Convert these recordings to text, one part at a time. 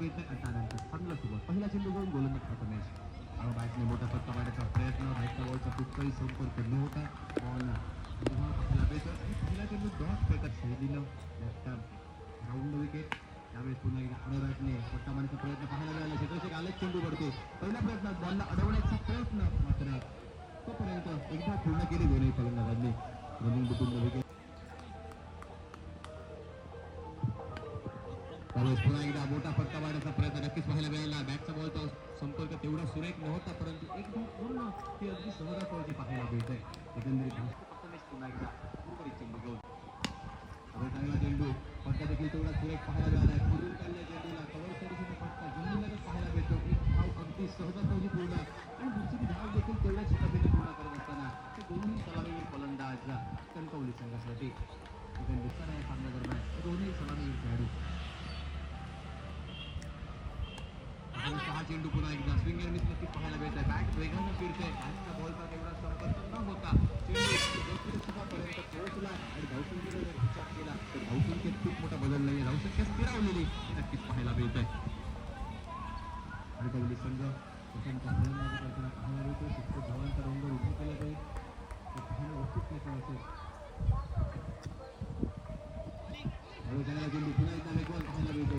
येते आणि त्यानंतर चांगलं सुरुवात पहिला चेंडू घेऊन गोलंदाज प्रथमेश बॅटने मोठा फटका मारण्याचा प्रयत्न बॅटच्या बॉलचा कुठलाही संपर्क न होता बॉल पाहायला भेटत आणि पहिला चेंडू डॉट फेकत शैलीनं राऊंड विकेट. त्यावेळेस पुन्हा एकदा आडव्या बॅटने फटका मारण्याचा प्रयत्न पाहायला मिळाला. क्षेत्ररक्षक आलेच चेंडू पडते पहिल्या प्रयत्नात बॉलला अडवण्याचा प्रयत्न मात्र तोपर्यंत एकदा पूर्ण केली दोन्ही फलंदाजांनी रनिंग बुटून विकेट. त्यावेळेस पुन्हा एकदा मोठा फटका मारण्याचा प्रयत्न नक्कीच पाहायला मिळाला. बॅटचा बॉलचा संपर्क तेवढा सुरेख नव्हता परंतु एकदा पूर्ण ती अगदी सहजासहजी पाहायला मिळतंय. एकंदरीत पुन्हा एकदा उर्वरित चेंडू घेऊन चांगला चेंडू फटका देखील तेवढा सुरेख पाहायला मिळाला. पुढून काढल्या चेंडूला कव्हर करून फटका जमिनीलाच पाहायला मिळतो. एक धाव अगदी सहजासहजी पूर्ण आणि दुसरी धाव देखील तेवढ्या चिकाटीने पूर्ण करत असताना ते दोन्ही सलामीवीर फलंदाज कणकवली संघासाठी एकंदरीत सामन्यादरम्यान दोन्ही सलामीवीर खेळाडू सहा चेंडू पुन्हा एकदा स्विंग निर्मित नक्कीच पाहायला मिळतंय. बॅट वेगानं फिरते. बॅटचा बॉलचा तेवढा संपर्क न होता चेंडू सुद्धापर्यंत पोहोचला आणि धावसंख्येने जर विचार केला तर धावसंख्येत खूप मोठा बदल नाही. धावसंख्या स्थिरावलेली नक्कीच पाहायला मिळतंय. कणकवली संघ प्रथमचा फलंदाजी करताना पाहायला मिळतो. शिक्षक धावांचा रंग उभा केला जाईल ते पाहणं नक्कीच नको असेल. त्याला चेंडू पुन्हा एकदा वेगवान पाहायला मिळतो.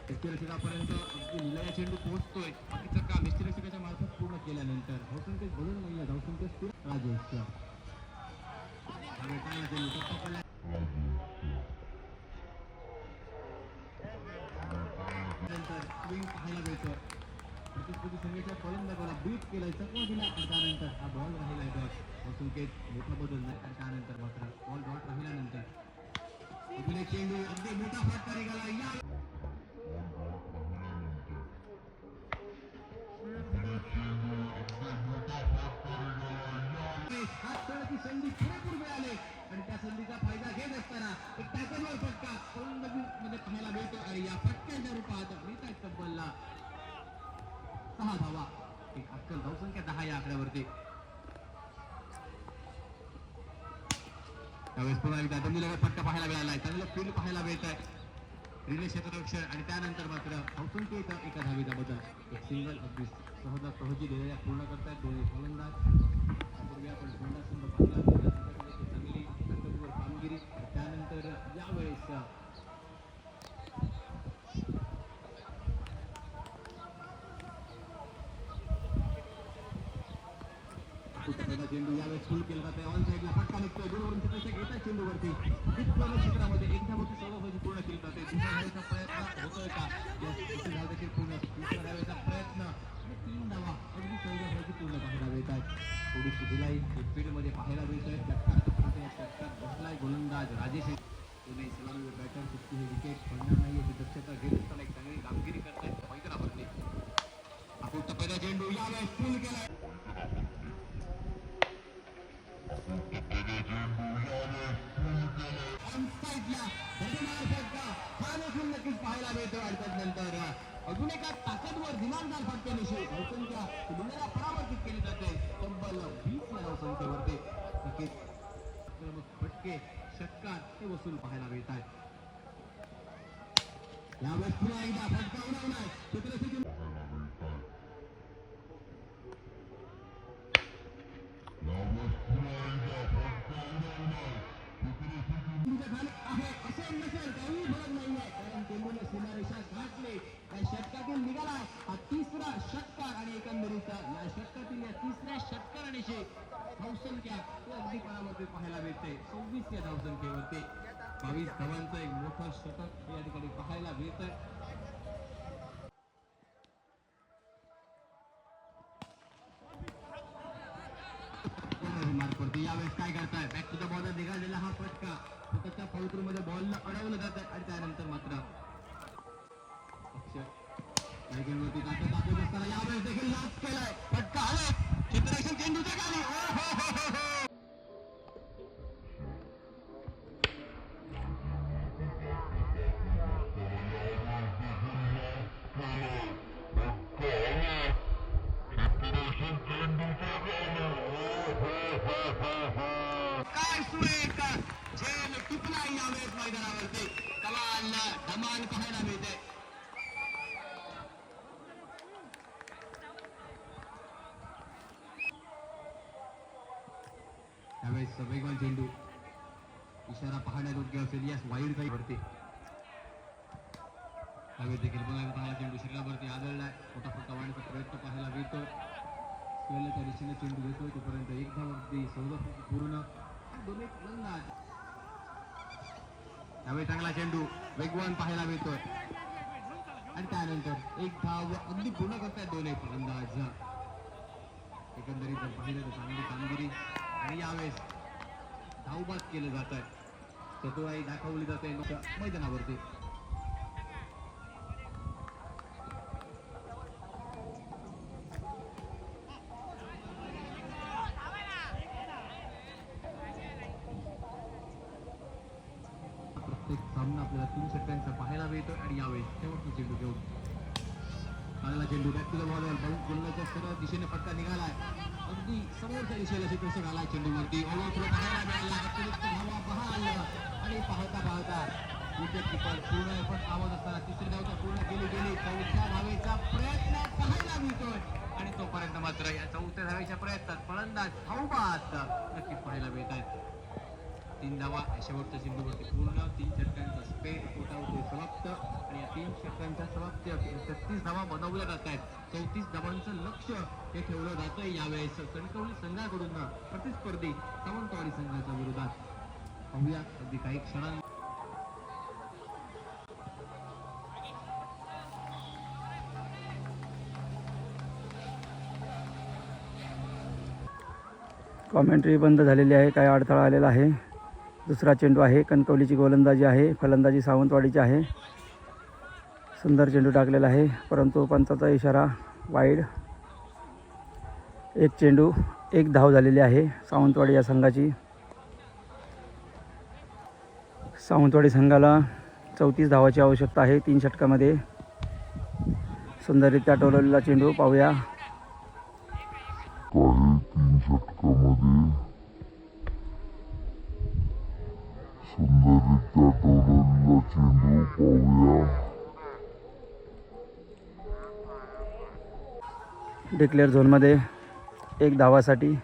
क्षेत्ररक्षकापर्यंत अगदी निलया चेंडू पोहोचतोय. बाकीचं काम क्षेत्ररक्षकाच्या मार्फत पूर्ण केल्यानंतर धावसंख्येत बदल नाही. धावसंख्येत स्थिर राजेश स्विंग पाहायला मिळतं. प्रतिस्पर्धी संघाच्या फलंदाजाला बीट केलं चकवा दिला आणि त्यानंतर हा बॉल राहिला डॉट. धावसंख्येत मोठा बदल नाही आणि त्यानंतर मात्र बॉल डॉट राहिल्यानंतर चेंडू अगदी मोठा फटका निघाला. संधी पुरेपूर मिळाले आणि त्या संधीचा फायदा घेत असताना एक टॅकलवर फटका फलंदाजीमध्ये पाहायला मिळतो आणि या फटक्याच्या रूपात मिळतात तब्बलला 6 धावा. एक अक्कल धावसंख्या 10 या आकड्यावरती. त्यावेळेस पुन्हा एकदा जमिनीवर फटका पाहायला मिळालाय. चांगलं फील्ड पाहायला मिळत आहे. रिले क्षेत्ररक्षण आणि त्यानंतर मात्र धावसंख्येत एका धावेचा बदल. एक सिंगल अगदी सहजी दिलेल्या पूर्ण करतायत दोन्ही फलंदाज. त्यापूर्वी आपण होंडा संघ पाहिला चांगली कर्तव्यवर कामगिरी. त्यानंतर यावेळेस चेंडू यावेळेस फुल केला जाते. ऑन साईडला फटका निघतोय. दूरवरून क्षेत्ररक्षक येतात चेंडूवरती. क्षेत्रामध्ये एक धावाची सहजासहजी पूर्ण केली जाते. दुसऱ्या धावेचा प्रयत्न होतोय का? दुसरी धाव देखील पूर्ण. तिसऱ्या धावेचा प्रयत्न आणि 3 धावा अगदी सहजासहजी पूर्ण पाहायला मिळतात. थोडीशी ढिलाई फील्डमध्ये पाहायला मिळतोय. षटकार बसलाय गोलंदाज राजेश. दोन्ही सलामीवीर बॅटर कुठली ही विकेट पडणार नाही याची दक्षता घेत असताना एक चांगली कामगिरी करतायत मैदानावरती. आपण पहिला चेंडू यावेळेस फुल केलाय. नक्कीच पाहायला मिळतो. नंतर अजून एका ताकदवर दिमागदार फटक्याविषयी धावसंख्या दिल्लीला परावर्तित केली जाते. तब्बल 20 या धावसंख्येवरती फटके षटकार ते वसूल पाहायला मिळत आहेत. यावेळेस पुन्हा एकदा फटका उडवलाय. असं नसेल काही फरक नाहीये कारण चेंडूने सीमारेषा गाठली. या षटकातील निघाला हा 3रा षटकार आणि एकंदरीत या षटकातील या 3ऱ्या षटकारांशी धावसंख्या अगदी परावर्तित पाहायला मिळते. 26 या धावसंख्येवरती 22 धावांचं एक मोठं षटक या ठिकाणी पाहायला मिळतंय. यावेळेस काय करताय? बॅक टू द बॉल निघालेला हा फटका स्वतःच्या फाउलमध्ये बॉलला अडवलं जात आहे आणि त्यानंतर मात्र दाखवत असताना यावेळेस देखील लाभ केलाय. फटका आला. क्षेत्ररक्षक चेंडूच्या खाली. काय सुरेख झेल टिपला यावेळेस मैदानावरती कमाल धमाल पाहायला मिळते. यावेळेस वेगवान चेंडू इशारा पाहण्यायोग्य असेल. यास वाईड काही भरते त्यावेळेस देखील बघायला चांगला चेंडू शरीरावरती आदळलाय. मोठा फटका वाढण्याचा प्रयत्न पाहायला मिळतो. त्या दिशेने चेंडू घेतोय तोपर्यंत एक धावावरती 14 पूर्ण. दोन्ही फलंदाज त्यावेळी चांगला चेंडू वेगवान पाहायला मिळतोय आणि त्यानंतर एक धाव अगदी पूर्ण करतायत दोन्ही फलंदाज. एकंदरीत जर पाहिलं तर चांगली कामगिरी आणि यावेळेस धावबाद केलं जात आहे. चतुराई दाखवली जाते मैदानावरती. प्रत्येक सामना आपल्याला 3 षटकांचा पाहायला मिळतो आणि यावेळेस शेवटचा चेंडू घेऊन चांगला चेंडू बॅक टू द बॉलवर गोलंदाजाच्या सरळ दिशेने फटका निघालाय. अगदी समोरच्या दिशेला क्षेत्ररक्षक आलाय चेंडूवरती. ओव्हरथ्रो पाहायला मिळाला. अतिरिक्त धावा बहाल आणि पाहता विकेट किपर पूर्ण एफर्ट आवत असताना तिसरी धाव पूर्ण केली गेली. चौथ्या धावेचा प्रयत्न पाहायला मिळतोय आणि तोपर्यंत मात्र या चौथ्या धावेच्या प्रयत्नात फलंदाज धावबाद नक्की पाहायला मिळत आहेत. 3 धावा शेवटच्या चेंडूवरती पूर्ण. 3 षटकांचा स्पेन कोटावरती समाप्त आणि या 3 षटकांच्या समाप्ती 36 धावा बनवल्या जात आहेत. 34 धावांचं लक्ष हे ठेवलं जातंय यावेळेस कणकवली संघाकडून प्रतिस्पर्धी सावंतवाडी संघाच्या विरोधात. पाहूया अगदी काही क्षणांत. कॉमेंट्री बंद झालेली आहे. काय अडथळा आलेला आहे. दुसरा चेंडू आहे. कणकवलीची गोलंदाजी आहे. फलंदाजी सावंतवाडीची आहे. सुंदर चेंडू टाकलेला आहे परंतु पंचाचा इशारा वाईड. एक चेंडू एक धाव झालेली आहे सावंतवाडी या संघाची. सावंतवाडी संघाला 34 धावाची आवश्यकता आहे 3 षटकामध्ये. सुंदररित्या टोलवलेला चेंडू पाहूया. 3 षटकामध्ये सुंदररित्या टोलवलेला चेंडू पाहूया. डिक्लेअर झोनमध्ये 1 धावासाठी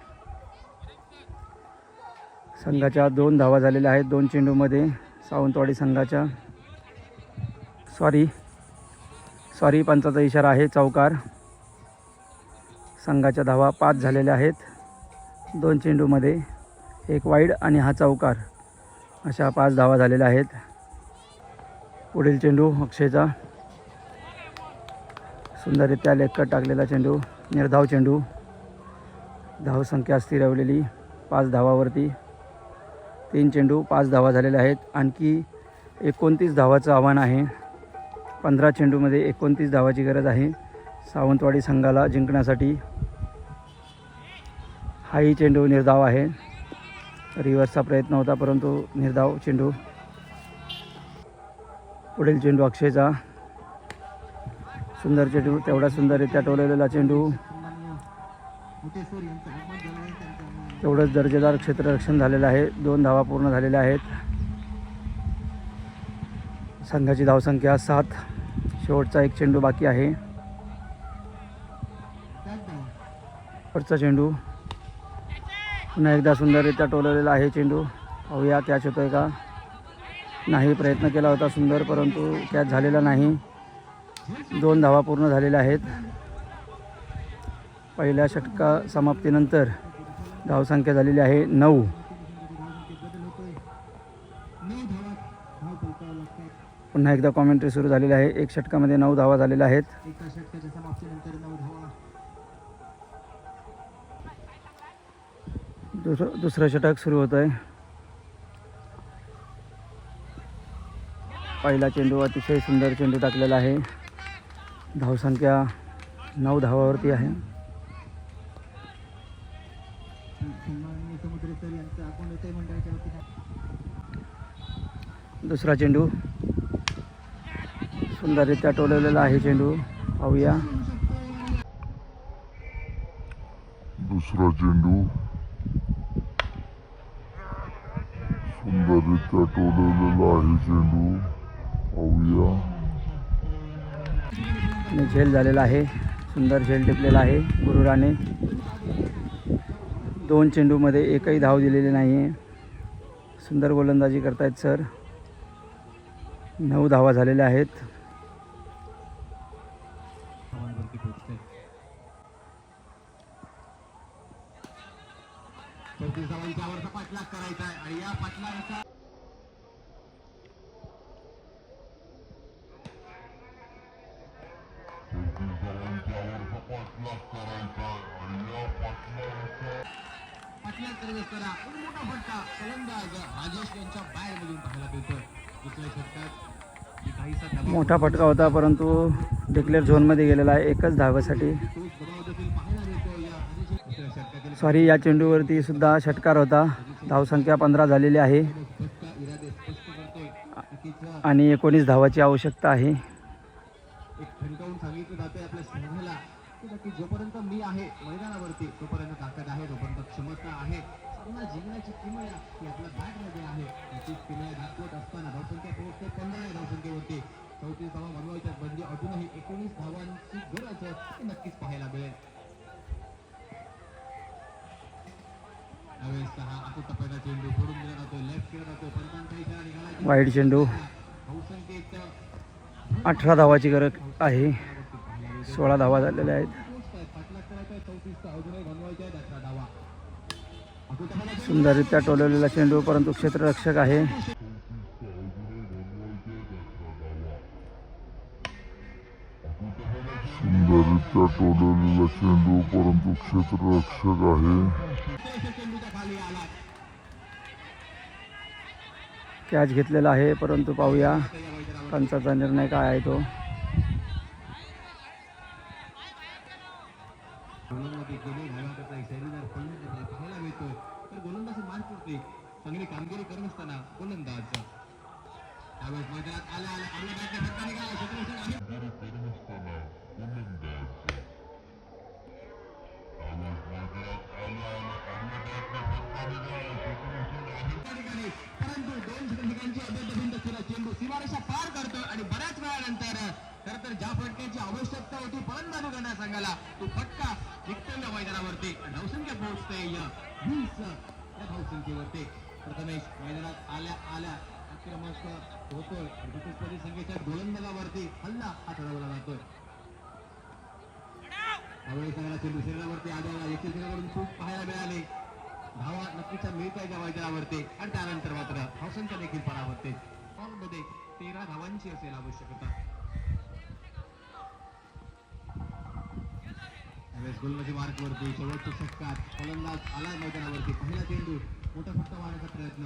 संघाच्या 2 धावा झालेल्या आहेत 2 चेंडूमध्ये. सावंतवाडी संघाच्या सॉरी पंचाचा इशारा आहे चौकार. संघाच्या धावा 5 झालेल्या आहेत 2 चेंडूमध्ये. 1 वाईड आणि हा चौकार अशा 5 धावा झालेल्या आहेत. पुढील चेंडू अक्षयचा. सुंदररित्या लेगकट टाकलेला चेंडू. निर्धाव चेंडू. धावसंख्या स्थिरवलेली 5 धावावरती. 3 चेंडू 5 धावा झालेल्या आहेत. आणखी 29 धावाचं आव्हान आहे. 15 चेंडूमध्ये 29 धावाची गरज आहे सावंतवाडी संघाला जिंकण्यासाठी. हाही चेंडू निर्धाव आहे. रिव्हर्सचा प्रयत्न होता परंतु निर्धाव चेंडू. पुढील चेंडू अक्षयचा. सुंदर चेंडू. तेवढा सुंदररित्या टोलवलेला चेंडू. तेवढंच दर्जेदार क्षेत्ररक्षण झालेलं आहे. 2 धावा पूर्ण झालेल्या आहेत. संघाची धावसंख्या 7. शेवटचा 1 चेंडू बाकी आहे. पुढचा चेंडू पुन्हा एकदा सुंदररित्या टोलवलेला आहे चेंडू. पाहूया कॅच होतोय का नाही. प्रयत्न केला होता सुंदर परंतु कॅच झालेला नाही. 2 धावा पूर्ण झालेल्या आहेत. पहिल्या षटका समाप्तीनंतर धावसंख्या झालेली आहे 9. पुन्हा एकदा कॉमेंट्री सुरू झालेली आहे. 1 षटकामध्ये 9 धावा झालेल्या आहेत. दुसरं षटक सुरू होत आहे. पहिला चेंडू अतिशय सुंदर चेंडू टाकलेला आहे. धावसंख्या 9 धावावरती आहे. दुसरा चेंडू सुंदररित्या टोलवलेला आहे चेंडू. पाहूया. दुसरा चेंडू सुंदररित्या टोलवलेला आहे चेंडू. पाहूया. आणि झेल झालेला आहे. सुंदर झेल टिपलेला आहे गुरुराने. 2 चेंडूमध्ये एकही धाव दिलेली नाही आहे. सुंदर गोलंदाजी करतायत सर. 9 धावा झालेल्या आहेत. धावांवरती पोहोचते. 34 धावांच्या वरचा पाठलाग करायचा आहे आणि या पाठलागाचा पाठलाग करत असताना मोठा फटका फलंदाज राजेश यांच्या बाहेरमधून पाहायला मिळतोय. दुसऱ्या षटकात जी काहीसा दबाव मोठा फटका होता परंतु डिक्लेअर झोनमध्ये गेलेला आहे एकच धावेसाठी. तोच दबाव देखील पाहायला मिळतो या राजेश दुसऱ्या षटकातील सॉरी, या चेंडूवरती सुद्धा षटकार होता. धावसंख्या 15 झालेली आहे फटका इरादे स्पष्ट करतोय. नक्कीच आणि 19 धावाची आवश्यकता आहे. एक ठणकावून सांगितलं जातंय आपल्या संघाला की नक्की जोपर्यंत मी आहे मैदानावरती तोपर्यंत ताकद आहे, तोपर्यंत क्षमता आहे. सामना जिंकण्याची किमया ही आपल्या बॅटमध्ये आहे. नक्कीच किमया दाखवत असताना धावसंख्या पोहोचते 15 धावसंख्येवरती. 34 धावा बनवायच्या म्हणजे अजूनही 19 धावांची गरज ही नक्कीच पाहायला मिळेल. यावेळेस हा अचूक पहिला चेंडू फोडून दिला जातो, लेफ्ट केला जातो. पंचांचा इशारा निघाला. वाईड चेंडू. धावसंख्येत 18 धावाची गरज आहे. 16 धावा झालेल्या आहेत. सुंदररित्या टोलवलेला चेंडू परंतु क्षेत्ररक्षक आहे. सुंदररित्या टोलवलेला चेंडू परंतु क्षेत्ररक्षक आहे. कॅच घेतलेला आहे परंतु पाहूया पंचाचा निर्णय काय आहे तो. चांगली कामगिरी करत असताना गोलंदाज त्यावेळेस मैदानात आला आपल्या बॅटने फटका निघाला. परंतु 2 षटकांची अभ्यर्थींत केला चेंडू सीमारेषा पार करतो आणि बऱ्याच वेळानंतर खरं तर ज्या फटक्याची आवश्यकता होती फलंदाजी करण्यास सांगायला तो फटका निघतो या मैदानावरती. धावसंख्या पोहोचते 20 या धावसंख्येवरती. प्रथमेश मैदानात आल्या आक्रमक होतोय. प्रतिस्पर्धी संघाच्या गोलंदाजावरती हल्ला हा चढवला जातोय. त्यावेळी सगळ्या चेंडू शरीरावरती आढळला. एकशे शरीरावरून खूप पाहायला मिळाले. धावा नक्कीच मिळत आहे मैदानावरती आणि त्यानंतर मात्र धावसंख्या देखील परावरते. बॉलमध्ये 13 धावांची असेल आवश्यकता. त्यावेळेस गोलंदाजी मार्कवरती शेवटच्या षटकात फलंदाज आला मैदानावरती. पहिला चेंडू मोठा फटका मारण्याचा प्रयत्न.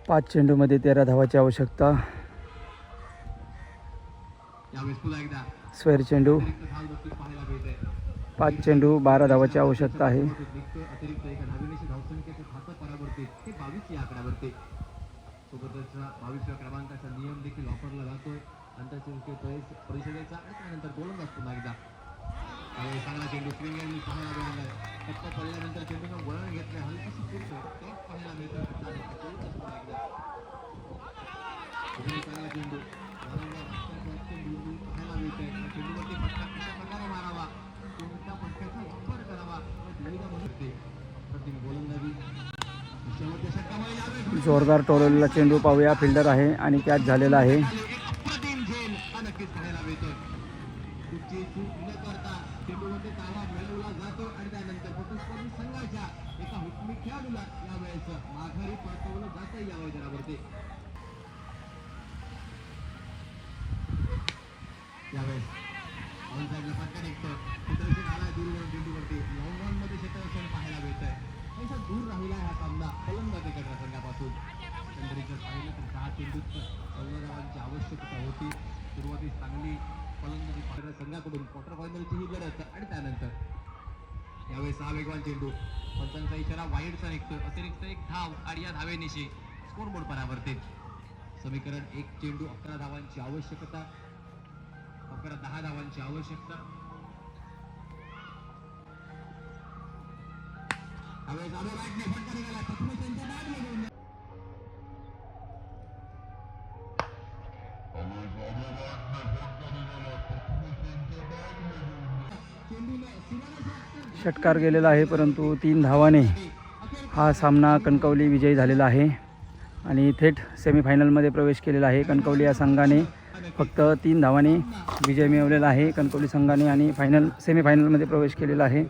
5 चेंडूमध्ये 13 धावाची आवश्यकता. यावेळेस पुन्हा एकदा स्क्वेअर चेंडू. धाव नक्कीच पाहायला मिळते. 5 चेंडू 12 धावाची आवश्यकता आहे. अतिरिक्त एका धावेनिशी धावसंख्येचं खातं परावरती ते 22 या आकड्यावरती. सोबतच 22व्या क्रमांकाचा नियम देखील वापरला जातोय आंतरराष्ट्रीय परिषदेचा. आणि त्यानंतर गोलंदाज पुन्हा एकदा चांगला चेंडू स्विंग यांनी पाहायला मिळालाय. टप्पा पडल्यानंतर चेंडूनं वळण घेतलंय. हलकीशी फिरतो टॉप पाहायला मिळतोय. चांगला चेंडू पाहायला मिळतोय. चेंडूवरती फटका कशा प्रकारे मारावा, कोणत्या फटक्याचा वापर करावा गोलंदाजी शेवटच्या षटकामध्ये यावेळी जोरदार टोलवलेला चेंडू पाहूया. फिल्डर आहे आणि कॅच झालेला आहे. अप्रतिम झेल हा नक्कीच पाहायला मिळतोय. तुमची चूक न करता चेंडूवरती दावा मिळवला जातो आणि त्यानंतर प्रतिस्पर्धी संघाच्या एका हुकमी खेळाडूला यावेळेस माघारी परतवलं जातं या मैदानावरती. यावेळेस ऑन साईडला फटका निघतो. क्षेत्ररक्षक आलाय दूरवर चेंडूवरती. लॉंग ऑन मध्ये क्षेत्ररक्षण पाहायला मिळतंय. थोडासा दूर राहिला हा सामना फलंदाजीकडच्या संघापासून. एकंदरीत जर पाहिलं तर 6 चेंडूत 14 धावांची आवश्यकता होती. सुरुवातीस चांगली फलंदाजी संघाकडून क्वार्टर फायनलची ही लढत आणि त्यानंतर यावेळेस 6 वेगवान चेंडू. पंचांचा इशारा वाईडचा निघतो. अतिरिक्त 1 धाव आणि या धावेनिशी स्कोरबोर्ड परावर्तित. समीकरण 1 चेंडू 11 धावांची आवश्यकता. 10 धावांची आवश्यकता. यावेळेस बॅटने फटका निघाला. प्रथमेश यांच्या बॅटमधून चेंडूला सीमारेषा षटकार गेलेला आहे, परंतु 3 धावाने हा सामना कणकवली विजयी झालेला आहे आणि थेट सेमीफायनलमध्ये प्रवेश केलेला आहे. कणकवली या संघाने फक्त 3 धावाने विजय मिळवलेला आहे कणकवली संघाने आणि सेमीफायनलमध्ये प्रवेश केलेला आहे.